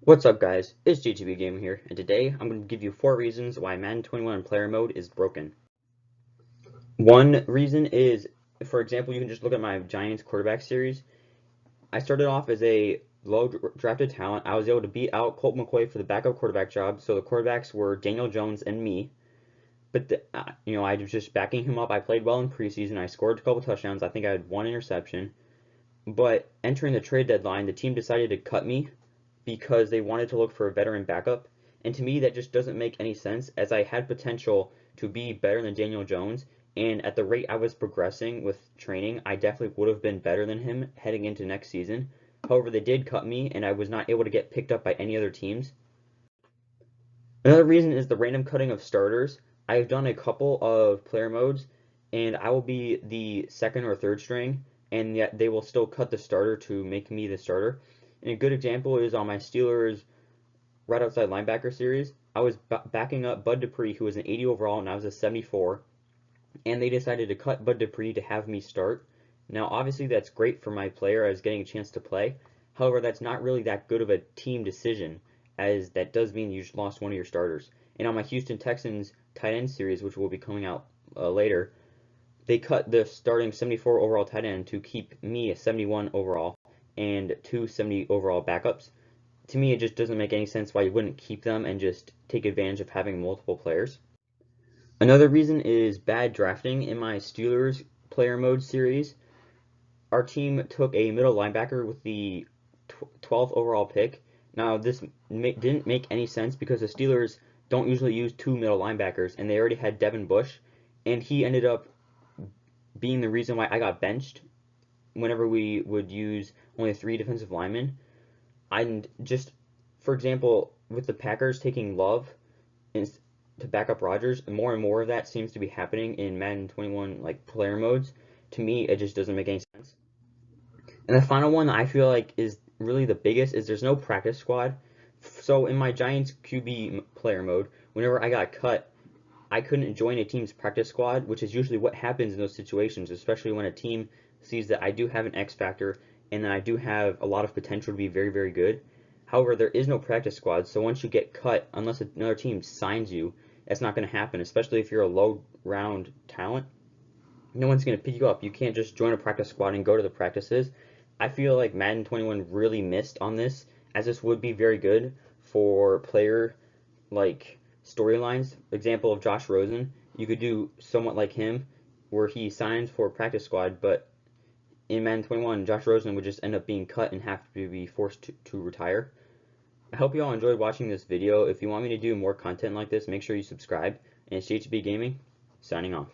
What's up guys, it's GTB Gaming here, and today I'm going to give you 4 reasons why Madden 21 player mode is broken. One reason is, for example, you can just look at my Giants quarterback series. I started off as a low drafted talent. I was able to beat out Colt McCoy for the backup quarterback job, so the quarterbacks were Daniel Jones and me. But, I was just backing him up. I played well in preseason. I scored a couple touchdowns. I think I had 1 interception. But entering the trade deadline, the team decided to cut me because they wanted to look for a veteran backup. And to me, that just doesn't make any sense, as I had potential to be better than Daniel Jones. And at the rate I was progressing with training, I definitely would have been better than him heading into next season. However, they did cut me, and I was not able to get picked up by any other teams. Another reason is the random cutting of starters. I have done a couple of player modes, and I will be the second or third string, and yet they will still cut the starter to make me the starter. And a good example is on my Steelers right outside linebacker series. I was backing up Bud Dupree, who was an 80 overall, and I was a 74, and they decided to cut Bud Dupree to have me start. Now, obviously, that's great for my player as getting a chance to play. However, that's not really that good of a team decision, as that does mean you just lost one of your starters. And on my Houston Texans tight end series, which will be coming out later, they cut the starting 74 overall tight end to keep me a 71 overall and two 70 overall backups. To me, it just doesn't make any sense why you wouldn't keep them and just take advantage of having multiple players. Another reason is bad drafting. In my Steelers player mode series, our team took a middle linebacker with the 12th overall pick. Now, this didn't make any sense because the Steelers don't usually use 2 middle linebackers, and they already had Devin Bush, and he ended up being the reason why I got benched whenever we would use only 3 defensive linemen. And just, for example, with the Packers taking Love to back up Rodgers, more and more of that seems to be happening in Madden 21 like player modes. To me, it just doesn't make any sense. And the final one I feel like is really the biggest is there's no practice squad. So in my Giants QB player mode, whenever I got cut, I couldn't join a team's practice squad, which is usually what happens in those situations, especially when a team sees that I do have an X factor and that I do have a lot of potential to be very, very good. However, there is no practice squad, so once you get cut, unless another team signs you, that's not going to happen, especially if you're a low round talent. No one's going to pick you up. You can't just join a practice squad and go to the practices. I feel like Madden 21 really missed on this, as this would be very good for player like storylines. Example of Josh Rosen, you could do somewhat like him, where he signs for a practice squad, but in Madden 21, Josh Rosen would just end up being cut and have to be forced to retire. I hope you all enjoyed watching this video. If you want me to do more content like this, make sure you subscribe. And it's JTB Gaming, signing off.